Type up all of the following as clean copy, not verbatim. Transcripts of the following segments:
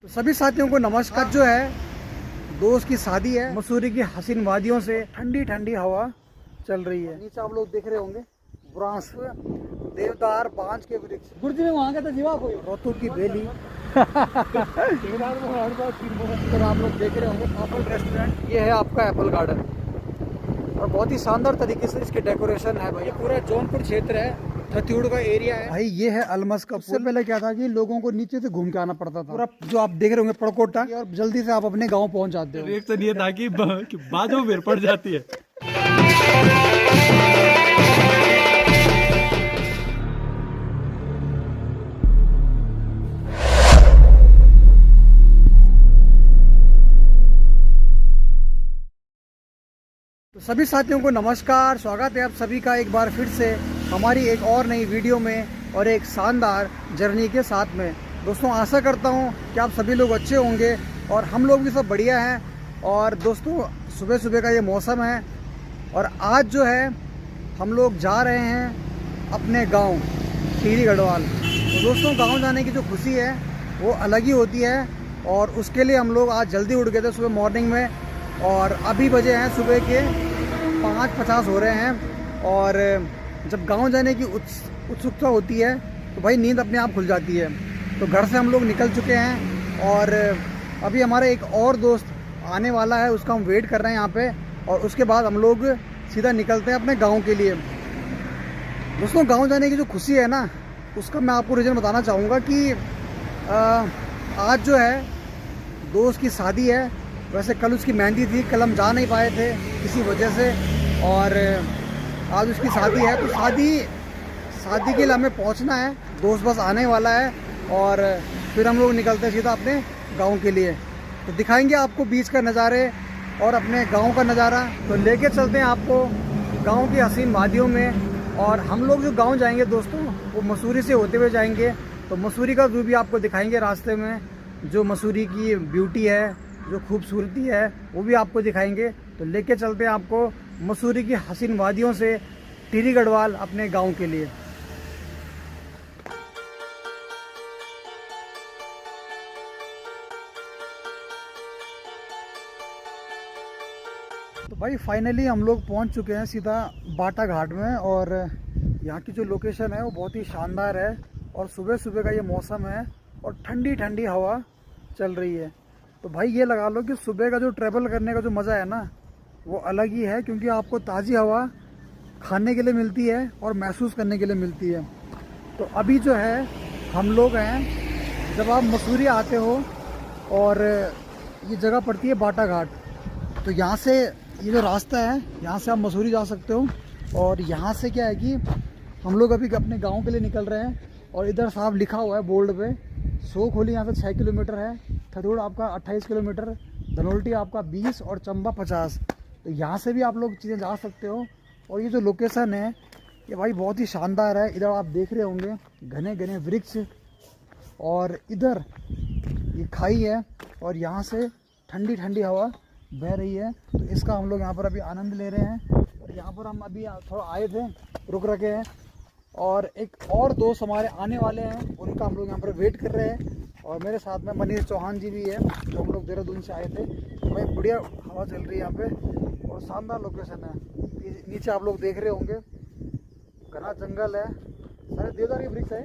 तो सभी साथियों को नमस्कार। जो है दोस्त की शादी है, मसूरी की हसीन वादियों से ठंडी ठंडी हवा चल रही है। नीचे आप लोग देख रहे होंगे बुरांस, देवदार, बांज के वृक्ष, गुर्जी में वहाँ का था जीवा कोई रोतू की बेली। तो आप लोग देख रहे होंगे पापल रेस्टोरेंट, ये है आपका एप्पल गार्डन और बहुत ही शानदार तरीके से इसकी डेकोरेशन है भाई। ये पूरा जौनपुर क्षेत्र है, थत्यूड़ का एरिया है भाई। ये है अलमस का। उससे पहले क्या था कि लोगों को नीचे से घूम के आना पड़ता था। पूरा जो आप देख रहे होंगे पड़कोटा, और जल्दी से आप अपने गांव पहुंच जाते हो। रिएक्शन ये था कि बाद में बेर पड़ जाती है। तो सभी साथियों को नमस्कार, स्वागत है आप सभी का एक बार फिर से हमारी एक और नई वीडियो में और एक शानदार जर्नी के साथ में। दोस्तों आशा करता हूं कि आप सभी लोग अच्छे होंगे और हम लोग भी सब बढ़िया हैं। और दोस्तों सुबह सुबह का ये मौसम है और आज जो है हम लोग जा रहे हैं अपने गांव टिहरी गढ़वाल। तो दोस्तों गांव जाने की जो खुशी है वो अलग ही होती है और उसके लिए हम लोग आज जल्दी उठ गए थे सुबह मॉर्निंग में। और अभी बजे हैं सुबह के 5:50 हो रहे हैं। और जब गांव जाने की उत्सुकता होती है तो भाई नींद अपने आप खुल जाती है। तो घर से हम लोग निकल चुके हैं और अभी हमारा एक और दोस्त आने वाला है, उसका हम वेट कर रहे हैं यहाँ पे। और उसके बाद हम लोग सीधा निकलते हैं अपने गांव के लिए। दोस्तों गांव जाने की जो खुशी है ना, उसका मैं आपको रीज़न बताना चाहूँगा कि आज जो है दोस्त की शादी है। वैसे कल उसकी मेहंदी थी, कल हम जा नहीं पाए थे किसी वजह से, और आज उसकी शादी है। तो शादी के लिए हमें पहुंचना है, दोस्त बस आने वाला है और फिर हम लोग निकलते हैं सीधा अपने गांव के लिए। तो दिखाएंगे आपको बीच का नज़ारे और अपने गांव का नज़ारा। तो लेके चलते हैं आपको गांव की हसीन वादियों में। और हम लोग जो गांव जाएंगे दोस्तों वो मसूरी से होते हुए जाएंगे। तो मसूरी का व्यू भी आपको दिखाएंगे रास्ते में, जो मसूरी की ब्यूटी है, जो खूबसूरती है वो भी आपको दिखाएंगे। तो लेके चलते हैं आपको मसूरी की हसीन वादियों से टिहरी गढ़वाल अपने गांव के लिए। तो भाई फाइनली हम लोग पहुंच चुके हैं सीधा बाटा घाट में। और यहाँ की जो लोकेशन है वो बहुत ही शानदार है और सुबह सुबह का ये मौसम है और ठंडी ठंडी हवा चल रही है। तो भाई ये लगा लो कि सुबह का जो ट्रैवल करने का जो मज़ा है ना वो अलग ही है, क्योंकि आपको ताज़ी हवा खाने के लिए मिलती है और महसूस करने के लिए मिलती है। तो अभी जो है हम लोग हैं, जब आप मसूरी आते हो और ये जगह पड़ती है बाटा घाट, तो यहाँ से ये जो रास्ता है यहाँ से आप मसूरी जा सकते हो। और यहाँ से क्या है कि हम लोग अभी अपने गाँव के लिए निकल रहे हैं। और इधर साफ लिखा हुआ है बोर्ड पे, सोखोली यहाँ से 6 किलोमीटर है, थत्यूड़ आपका 28 किलोमीटर, धनोल्टी आपका 20 और चंबा 50। तो यहाँ से भी आप लोग चीज़ें जा सकते हो। और ये जो लोकेशन है ये भाई बहुत ही शानदार है। इधर आप देख रहे होंगे घने घने वृक्ष और इधर ये खाई है और यहाँ से ठंडी ठंडी हवा बह रही है। तो इसका हम लोग यहाँ पर अभी आनंद ले रहे हैं। और यहाँ पर हम अभी थोड़ा आए थे, रुक रखे हैं। और एक और दोस्त हमारे आने वाले हैं, उनका हम लोग यहाँ पर वेट कर रहे हैं। और मेरे साथ में मनीष चौहान जी भी है, तो हम लोग देहरादून से आए थे। तो भाई बढ़िया हवा चल रही है यहाँ पे और शानदार लोकेशन है। नीचे आप लोग देख रहे होंगे घना जंगल है, सारे देवदार के वृक्ष है।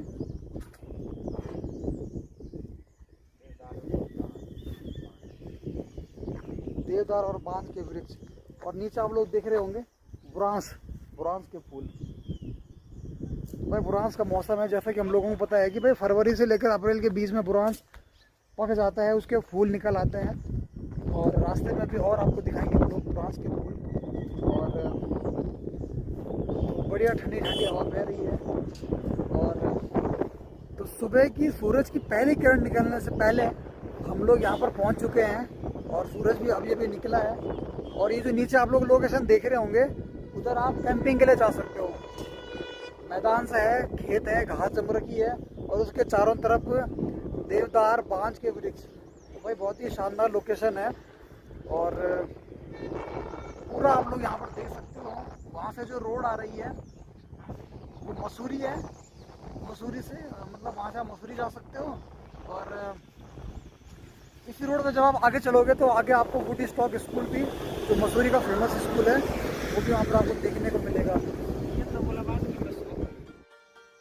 देवदार और बांज के वृक्ष। और नीचे आप लोग देख रहे होंगे बुरांस के फूल। भाई बुरांस का मौसम है, जैसा कि हम लोगों को पता है कि भाई फरवरी से लेकर अप्रैल के बीच में बुरांस पक जाता है, उसके फूल निकल आते हैं। और रास्ते में भी और आपको दिखाएंगे हम लोग बुरांस के फूल। और बढ़िया ठंडी ठंडी हवा बह रही है। और तो सुबह की सूरज की पहली किरण निकलने से पहले हम लोग यहाँ पर पहुँच चुके हैं और सूरज भी अभी अभी निकला है। और ये जो नीचे आप लोग लोकेशन देख रहे होंगे, उधर आप कैंपिंग के लिए जा सकते हो। मैदान सा है, खेत है, घास जम रखी है और उसके चारों तरफ देवदार, बांज के वृक्ष। तो भाई बहुत ही शानदार लोकेशन है। और पूरा आप लोग यहाँ पर देख सकते हो, वहाँ से जो रोड आ रही है वो मसूरी है। मसूरी से मतलब वहाँ से आप मसूरी जा सकते हो। और इसी रोड पे जब आप आगे चलोगे तो आगे आपको वुडी स्टॉक स्कूल भी, जो मसूरी का फेमस स्कूल है, वो भी वहाँ पर आपको देखने को मिलेगा।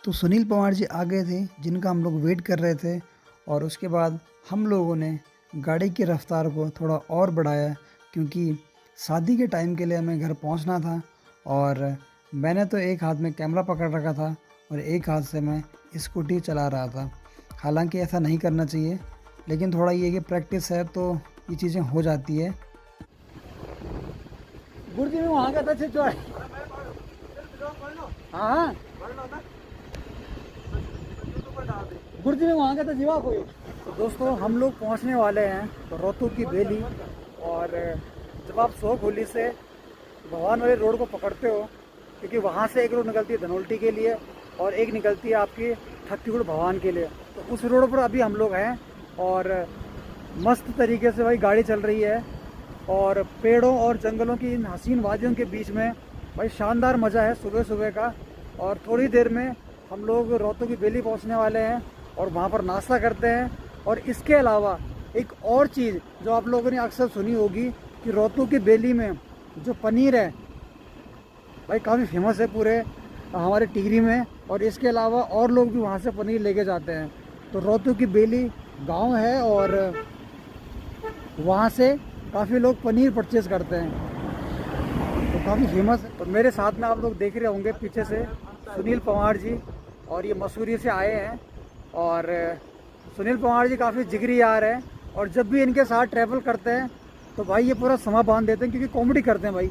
तो सुनील पवार जी आ गए थे, जिनका हम लोग वेट कर रहे थे, और उसके बाद हम लोगों ने गाड़ी की रफ्तार को थोड़ा और बढ़ाया, क्योंकि शादी के टाइम के लिए हमें घर पहुंचना था। और मैंने तो एक हाथ में कैमरा पकड़ रखा था और एक हाथ से मैं स्कूटी चला रहा था। हालांकि ऐसा नहीं करना चाहिए, लेकिन थोड़ा ये कि प्रैक्टिस है तो ये चीज़ें हो जाती है। गुरुजी में वहाँ का था हाँ गुरुजी में वहाँ का था जीवा कोई। तो दोस्तों हम लोग पहुँचने वाले हैं रोहतू की बेली, और जब आप सोखोली से भगवान वाले रोड को पकड़ते हो, क्योंकि वहाँ से एक रोड निकलती है धनोल्टी के लिए और एक निकलती है आपकी ठक्कीगुड़ भगवान के लिए, तो उस रोड पर अभी हम लोग हैं। और मस्त तरीके से भाई गाड़ी चल रही है, और पेड़ों और जंगलों की इन हसीन वादियों के बीच में भाई शानदार मज़ा है सुबह सुबह का। और थोड़ी देर में हम लोग रोहतू की बेली पहुंचने वाले हैं और वहां पर नाश्ता करते हैं। और इसके अलावा एक और चीज़ जो आप लोगों ने अक्सर सुनी होगी कि रोहतू की बेली में जो पनीर है भाई काफ़ी फेमस है पूरे हमारे टिहरी में, और इसके अलावा और लोग भी वहाँ से पनीर लेके जाते हैं। तो रोहतू की बेली गांव है और वहाँ से काफ़ी लोग पनीर परचेज़ करते हैं, तो काफ़ी फेमस है। तो मेरे साथ में आप लोग देख रहे होंगे पीछे से सुनील पवार जी, और ये मसूरी से आए हैं। और सुनील पवार जी काफ़ी जिगरी यार है, और जब भी इनके साथ ट्रैवल करते हैं तो भाई ये पूरा समा बांध देते हैं, क्योंकि कॉमेडी करते हैं भाई।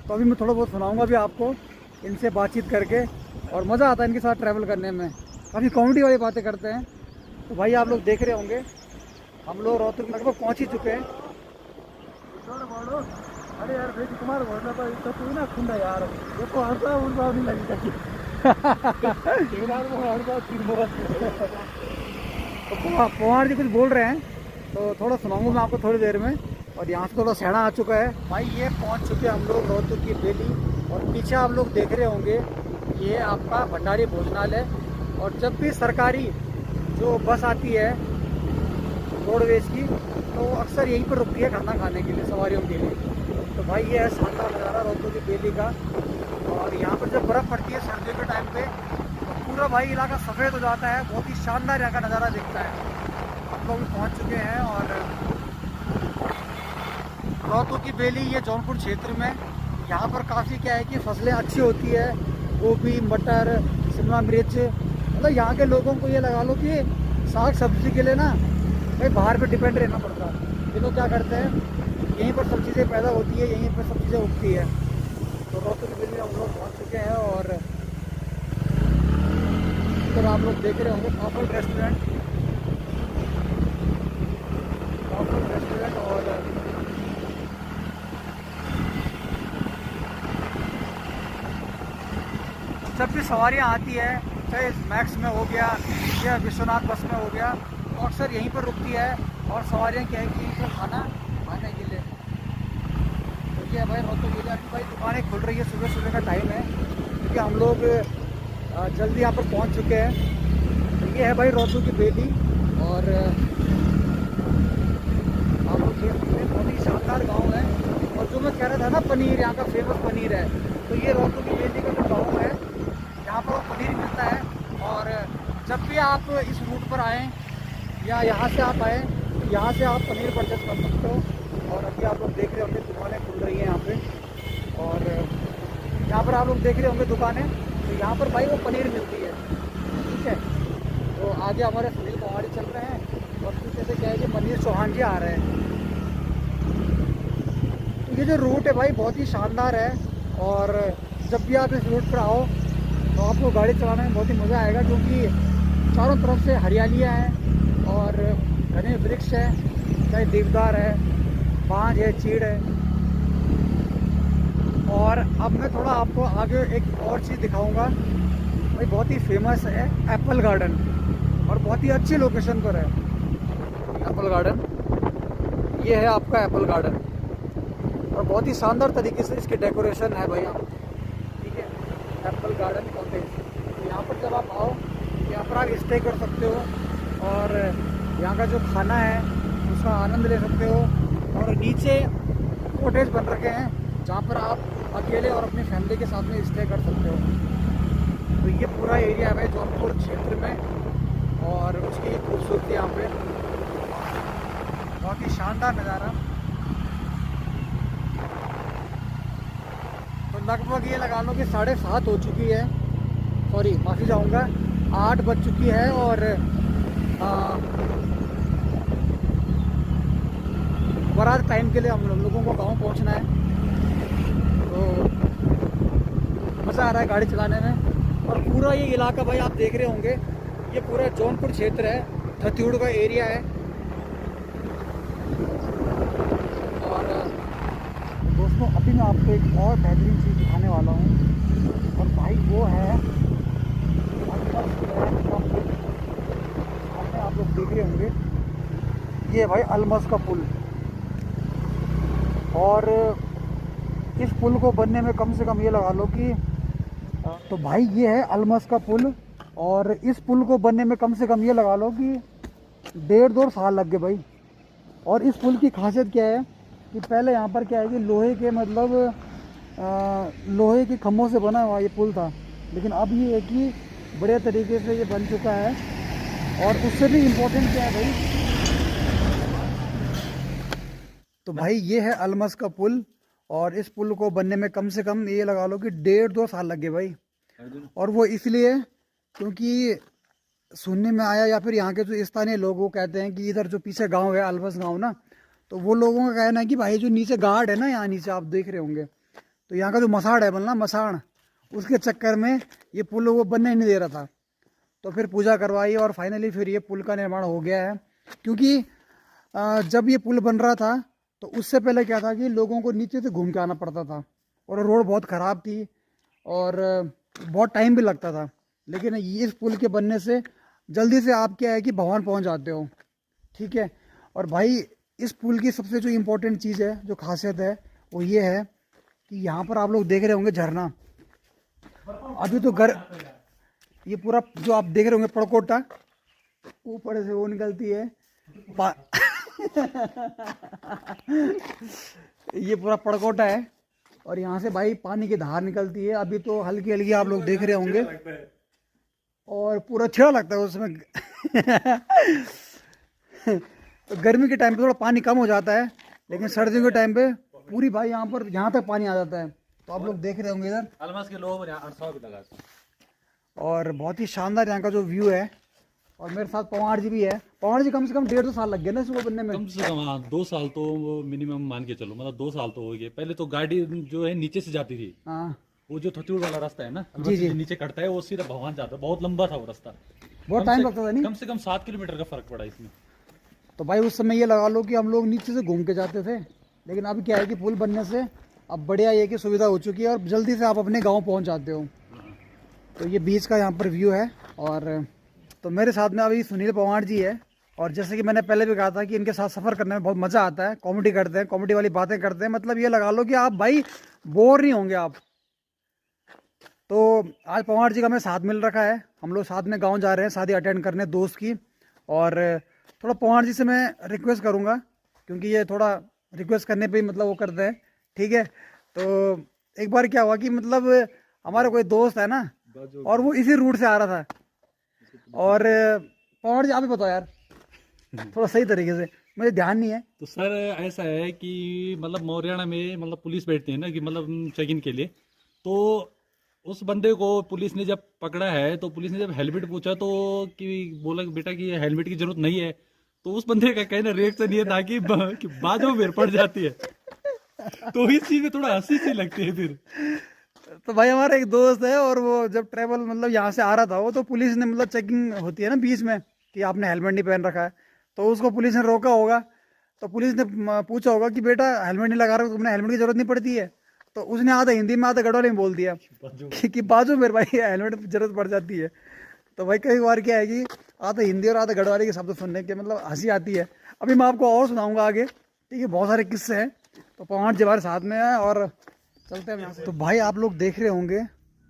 तो अभी मैं थोड़ा बहुत सुनाऊंगा भी आपको इनसे बातचीत करके, और मज़ा आता है इनके साथ ट्रैवल करने में, काफ़ी कॉमेडी वाली बातें करते हैं। तो भाई आप लोग देख रहे होंगे हम लोग रोहतू लगभग पहुँच ही चुके हैं। अरे यार भाई तुम्हारा भरना तो इसका तू ना खुंडा यार, देखो हर बार उन बार नहीं लगी तो पवार जी कुछ बोल रहे हैं, तो थोड़ा सुनाऊंगा मैं आपको थोड़ी देर में। और यहाँ से थोड़ा सहना आ चुका है भाई, ये पहुँच चुके हैं हम लोग रोहतू की बेली। और पीछे आप लोग देख रहे होंगे ये आपका भंडारी भोजनालय। और जब भी सरकारी जो बस आती है रोडवेज की, तो अक्सर यहीं पर रुकती है खाना खाने के लिए सवारियों के लिए। तो भाई ये है शानदार नज़ारा रोहतू की बेली का। और यहाँ पर जब बर्फ़ पड़ती है सर्दियों के टाइम पे, तो पूरा भाई इलाका सफ़ेद हो जाता है, बहुत ही शानदार यहाँ का नज़ारा दिखता है। हम लोग भी पहुँच चुके हैं। और रोहतू की बेली ये जौनपुर क्षेत्र में, यहाँ पर काफ़ी क्या है कि फसलें अच्छी होती है, गोभी, मटर, शिमला मिर्च। मतलब यहाँ के लोगों को ये लगा लो कि साग सब्जी के लिए ना भाई बाहर पे डिपेंड रहना पड़ता है। ये लोग क्या करते हैं, यहीं पर सब चीज़ें पैदा होती है, यहीं पर सब चीज़ें उगती है। तो रोहतू की बेली में हम लोग पहुँच चुके हैं। और तो आप लोग देख रहे होंगे पापड़ रेस्टोरेंट, और जब भी सवारियाँ आती है, चाहे मैक्स में हो गया या विश्वनाथ बस में हो गया, तो अक्सर यहीं पर रुकती है। और सवारियाँ क्या है कि यहीं पर खाना खाने के लिए। तो ये भाई रोहतू की बेली भाई दुकानें खुल रही है, सुबह सुबह का टाइम है, क्योंकि हम लोग जल्दी यहाँ पर पहुँच चुके हैं। तो ये है भाई रोहतू की बेली। और आप लोग देख सकते हैं बहुत ही शानदार गाँव है। और जो मैं कह रहा था ना पनीर, यहाँ का फेमस पनीर है, तो ये रोहतू की बेली का जो गाँव है यहाँ पर वो पनीर मिलता है। और जब भी आप इस रूट पर आएँ या यहाँ से आप आएँ, तो यहाँ से आप पनीर परचेस कर सकते हो। और अभी आप लोग देख रहे होंगे दुकानें खुल रही हैं यहाँ पे, और यहाँ पर आप लोग देख रहे होंगे दुकानें, तो यहाँ पर भाई वो पनीर मिलती है। ठीक है, तो आगे हमारे सुनील पवार चल रहे हैं, और पीछे से क्या है कि मनीष चौहान जी आ रहे हैं। तो ये जो रूट है भाई बहुत ही शानदार है, और जब भी आप इस रूट पर आओ तो आपको गाड़ी चलाने में बहुत ही मज़ा आएगा, क्योंकि चारों तरफ से हरियालियाँ हैं और घने वृक्ष हैं, चाहे देवदार है, बांज है, चीड़ है। और अब मैं थोड़ा आपको आगे एक और चीज़ दिखाऊंगा भाई, बहुत ही फेमस है एप्पल गार्डन, और बहुत ही अच्छी लोकेशन पर है एप्पल गार्डन। ये है आपका एप्पल गार्डन, और बहुत ही शानदार तरीके से इसकी डेकोरेशन है भाई यहाँ। ठीक है, एप्पल गार्डन कॉटेज। तो यहाँ पर जब आप आओ, यहाँ पर आप स्टे कर सकते हो, और यहाँ का जो खाना है वो उसका आनंद ले सकते हो। और नीचे कॉटेज बन रखे हैं जहाँ पर आप अकेले और अपनी फैमिली के साथ में स्टे कर सकते हो। तो ये पूरा एरिया है जौनपुर क्षेत्र में और उसकी खूबसूरती यहाँ पे बहुत ही शानदार नज़ारा। तो लगभग ये लगा लो कि 7:30 हो चुकी है, सॉरी माफ़ी चाहूँगा, 8 बज चुकी है और बारात टाइम के लिए हम लोगों को गांव पहुंचना है। तो मज़ा आ रहा है गाड़ी चलाने में। और पूरा ये इलाका भाई आप देख रहे होंगे, ये पूरा जौनपुर क्षेत्र है, थत्यूड़ का एरिया है। और दोस्तों अभी मैं आपको एक और बेहतरीन चीज़ दिखाने वाला हूँ और भाई वो है आप लोग देख रहे होंगे, ये भाई अलमस का पुल। और इस पुल को बनने में कम से कम ये लगा लो कि तो भाई ये है अलमस का पुल और इस पुल को बनने में कम से कम ये लगा लो कि 1.5-2 साल लग गए भाई। और इस पुल की खासियत क्या है कि पहले यहाँ पर क्या है कि लोहे के मतलब लोहे के खम्भों से बना हुआ ये पुल था, लेकिन अब ये है कि बढ़िया तरीके से ये बन चुका है। और उससे भी इम्पोर्टेंट क्या है भाई, तो भाई ये है अलमस का पुल और इस पुल को बनने में कम से कम ये लगा लो कि 1.5-2 साल लग गए भाई। और वो इसलिए क्योंकि सुनने में आया या फिर यहाँ के जो स्थानीय लोग वो कहते हैं कि इधर जो पीछे गांव है अलमस गांव ना, तो वो लोगों का कहना है कि भाई जो नीचे घाट है ना, यहाँ नीचे आप देख रहे होंगे, तो यहाँ का जो मसाड़ है बनना मसाण, उसके चक्कर में ये पुल वो बनने नहीं दे रहा था। तो फिर पूजा करवाई और फाइनली फिर ये पुल का निर्माण हो गया है। क्योंकि जब ये पुल बन रहा था तो उससे पहले क्या था कि लोगों को नीचे से घूम के आना पड़ता था और रोड बहुत ख़राब थी और बहुत टाइम भी लगता था। लेकिन इस पुल के बनने से जल्दी से आप क्या है कि भवन पहुंच जाते हो, ठीक है। और भाई इस पुल की सबसे जो इम्पोर्टेंट चीज़ है, जो खासियत है, वो ये है कि यहाँ पर आप लोग देख रहे होंगे झरना। अभी तो ये पूरा जो आप देख रहे होंगे पड़कोटा, ऊपर से वो निकलती है ये पूरा पड़कोटा है और यहाँ से भाई पानी की धार निकलती है। अभी तो हल्की हल्की आप लोग देख रहे होंगे और पूरा अच्छा लगता है उसमें तो गर्मी के टाइम पे थोड़ा पानी कम हो जाता है, लेकिन सर्दियों के टाइम पे पूरी भाई यहाँ तक पानी आ जाता है। तो आप लोग देख रहे होंगे इधर अलमस के लोग 800 भी लगा और बहुत ही शानदार यहाँ का जो व्यू है। और मेरे साथ पवार जी भी है। पवार जी कम से कम 1.5-2 साल लग गए ना इसको बनने में। कम से कम हाँ 2 साल तो मिनिमम मान के चलो, मतलब 2 साल तो हो गए। पहले तो गाड़ी जो है नीचे से जाती थी, हाँ वो जो थत्यूड़ वाला रास्ता है ना, जी जी, नीचे कटता है वो सीधा भगवान जाता है। बहुत लंबा था वो रास्ता, बहुत टाइम लगता था नहीं, कम से कम 7 किलोमीटर का फर्क पड़ा इसमें। तो भाई उस समय ये लगा लो कि हम लोग नीचे से घूम के जाते थे, लेकिन अब क्या है कि पुल बनने से अब बढ़िया ये कि सुविधा हो चुकी है और जल्दी से आप अपने गाँव पहुँच जाते हो। तो ये बीच का यहाँ पर व्यू है। और तो मेरे साथ में अभी सुनील पवार जी है और जैसे कि मैंने पहले भी कहा था कि इनके साथ सफ़र करने में बहुत मज़ा आता है। कॉमेडी करते हैं, कॉमेडी वाली बातें करते हैं, मतलब ये लगा लो कि आप भाई बोर नहीं होंगे आप। तो आज पवार जी का मैं साथ मिल रखा है, हम लोग साथ में गांव जा रहे हैं शादी अटेंड करने दोस्त की। और थोड़ा पवार जी से मैं रिक्वेस्ट करूंगा क्योंकि ये थोड़ा रिक्वेस्ट करने पे ही मतलब वो करते हैं, ठीक है। तो एक बार क्या हुआ कि मतलब हमारा कोई दोस्त है ना और वो इसी रूट से आ रहा था। और पवार जी आप ही बताओ यार थोड़ा सही तरीके से, मुझे ध्यान नहीं है। तो सर ऐसा है कि मतलब मोरियाना में मतलब पुलिस बैठती है ना कि मतलब चेक इन के लिए, तो उस बंदे को पुलिस ने जब पकड़ा है तो पुलिस ने जब हेलमेट पूछा तो कि बोला कि बेटा कि हेलमेट की जरूरत नहीं है, तो उस बंदे का कहना रिएक्शन ये था कि बाजू मेरे पड़ जाती है। तो इस चीज में थोड़ा हंसी सी लगती है फिर। तो भाई हमारा एक दोस्त है और वो जब ट्रैवल मतलब यहाँ से आ रहा था वो, तो पुलिस ने मतलब चेकिंग होती है ना बीच में कि आपने हेलमेट नहीं पहन रखा है, तो उसको पुलिस ने रोका होगा। तो पुलिस ने पूछा होगा कि बेटा हेलमेट नहीं लगा रहा, तुमने हेलमेट की जरूरत नहीं पड़ती है। तो उसने आधा हिंदी में आधा गढ़वाली में बोल दिया कि बाजू मेरे भाई हेलमेट की जरूरत पड़ जाती है। तो भाई कई बार क्या है कि आधा हिंदी और आधा गढ़वाली के शब्द सुनने के मतलब हंसी आती है। अभी मैं आपको और सुनाऊंगा आगे, ठीक है, बहुत सारे किस्से हैं। तो पवार जी हमारे साथ में है और चलते हैं यहाँ से। तो भाई आप लोग देख रहे होंगे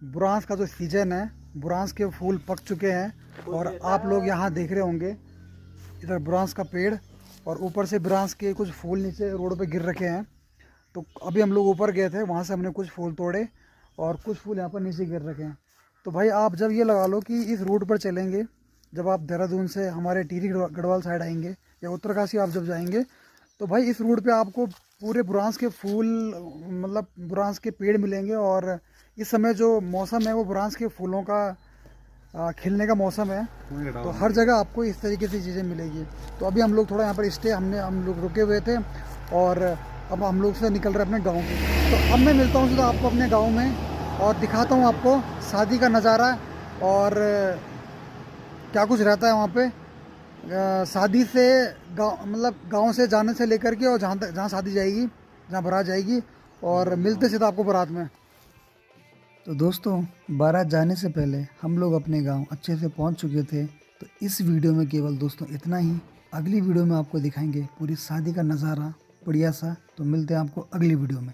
बुरांस का जो सीजन है, बुरांस के फूल पक चुके हैं और आप लोग यहाँ देख रहे होंगे इधर बुरांस का पेड़ और ऊपर से ब्रांस के कुछ फूल नीचे रोड पे गिर रखे हैं। तो अभी हम लोग ऊपर गए थे, वहाँ से हमने कुछ फूल तोड़े और कुछ फूल यहाँ पर नीचे गिर रखे हैं। तो भाई आप जब ये लगा लो कि इस रूट पर चलेंगे, जब आप देहरादून से हमारे टिहरी गढ़वाल साइड आएंगे या उत्तरकाशी आप जब जाएंगे, तो भाई इस रूट पे आपको पूरे बुरांस के फूल, मतलब बुरांस के पेड़ मिलेंगे। और इस समय जो मौसम है वो बुरांस के फूलों का खिलने का मौसम है। तो हर जगह आपको इस तरीके से चीज़ें मिलेगी। तो अभी हम लोग थोड़ा यहाँ पर हम लोग रुके हुए थे और अब हम लोग से निकल रहे हैं अपने गाँव के। तो अब मैं मिलता हूँ सीधा आपको अपने गाँव में और दिखाता हूँ आपको शादी का नज़ारा और क्या कुछ रहता है वहाँ पे। शादी से गाँव, मतलब गाँव से जाने से लेकर के और जहाँ शादी जाएगी, जहाँ बारात जाएगी, और मिलते सीधा आपको बारात में। तो दोस्तों, बारात जाने से पहले हम लोग अपने गांव अच्छे से पहुंच चुके थे। तो इस वीडियो में केवल दोस्तों इतना ही। अगली वीडियो में आपको दिखाएंगे पूरी शादी का नज़ारा बढ़िया सा। तो मिलते हैं आपको अगली वीडियो में।